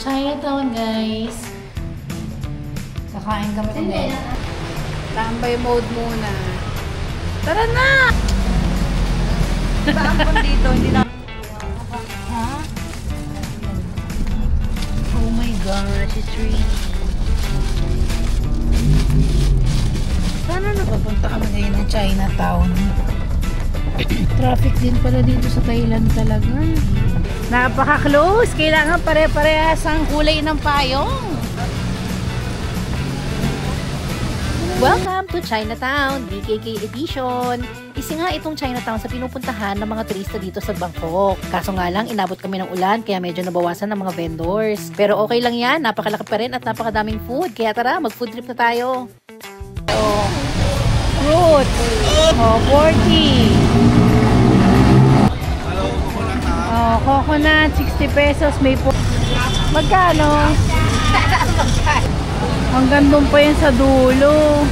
Chinatown, guys. Kakain kami ulit. Tambay mode muna. Tara na! Saan dito? Hindi na. Ha? Oh my gosh, it's raining. Sana napapunta kami ngayon ng Chinatown. Traffic din pala dito sa Thailand talaga. Napaka-close. Kailangan pare-parehas ang kulay ng payong. Welcome to Chinatown, BKK Edition. Isa nga itong Chinatown sa pinupuntahan ng mga turista dito sa Bangkok. Kaso nga lang, inabot kami ng ulan kaya medyo nabawasan ng mga vendors. Pero okay lang yan, napakalaki pa rin at napakadaming food. Kaya tara, mag-food trip na tayo. Fruit. 40. Coconut, 60 pesos. May po. Magkano? Hanggang doon pa yan sa dulo.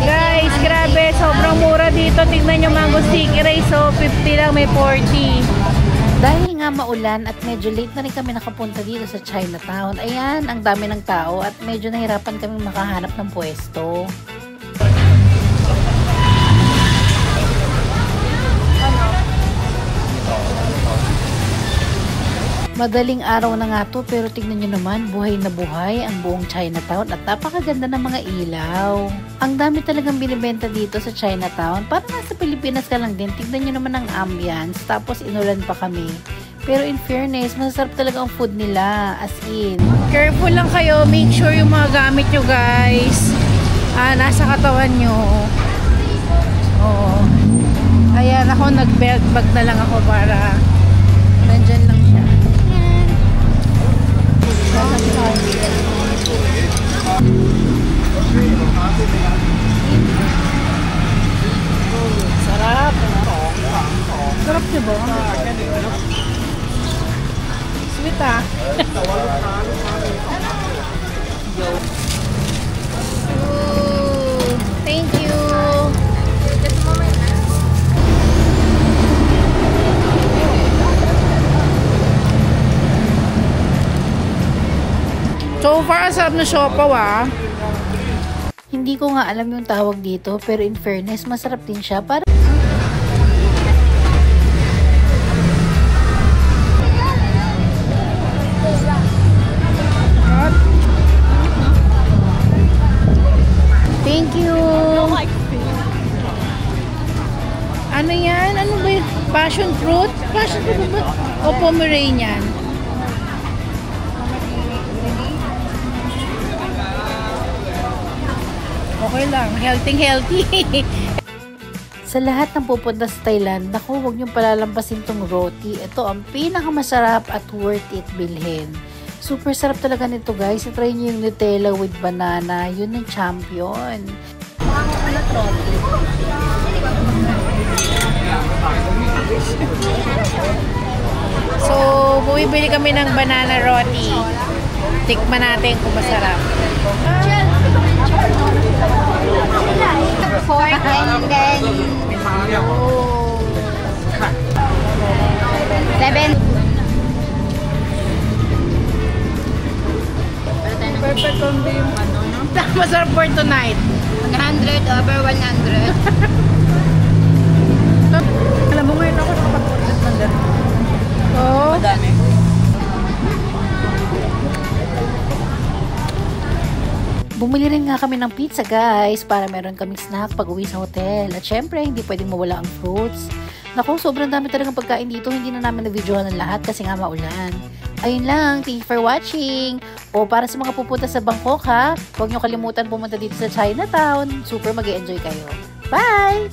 Guys, grabe. Sobrang mura dito. Tingnan nyo mango sticky rice. So, 50 lang. May 40. Dahil nga maulan at medyo late na rin kami nakapunta dito sa Chinatown. Ayan, ang dami ng tao at medyo nahirapan kami makahanap ng pwesto. Madaling araw na nga to pero tignan nyo naman, buhay na buhay ang buong Chinatown at napakaganda ng mga ilaw. Ang dami talagang binibenta dito sa Chinatown. Parang nasa Pilipinas ka lang din. Tignan nyo naman ang ambience. Tapos inulan pa kami. Pero in fairness, masasarap talaga ang food nila. As in. Careful lang kayo. Make sure yung mga gamit nyo, guys. Nasa katawan nyo. Oo. Ayan, ako nag-belt bag na lang ako para nandyan lang siya. Sarap. Sarap siya ba? Sweet ah. Ooh, thank you. So far, ang sarap na siopaw ah. Hindi ko nga alam yung tawag dito pero in fairness, masarap din siya. Para thank you. Ano yan? Ano ba yun? Passion fruit? Passion fruit ba? O Pomeranian? Okay lang. Healthy. sa lahat ng pupunta sa Thailand, naku, huwag niyong palalampasin tong roti. Ito ang pinakamasarap at worth it bilhin. Super sarap talaga nito guys. I-try niyo yung Nutella with banana. Yun ang champion. So, bumibili kami ng banana roti. Tikman natin kung masarap. Pork and then 7. Perfect combo yung ano, no? Masarap for tonight. 100 over 100. Alam mo ngayon ako nakapag-order ng ganito. Oh. Madami. Bumili rin nga kami ng pizza guys para meron kaming snack pag uwi sa hotel. At syempre, hindi pwedeng mawala ang fruits. Naku, sobrang dami talagang pagkain dito. Hindi na namin na-videohan ng lahat kasi nga maulan. Ayun lang, thank you for watching. O para sa mga pupunta sa Bangkok ha, huwag nyo kalimutan pumunta dito sa Chinatown. Super mag-e-enjoy kayo. Bye!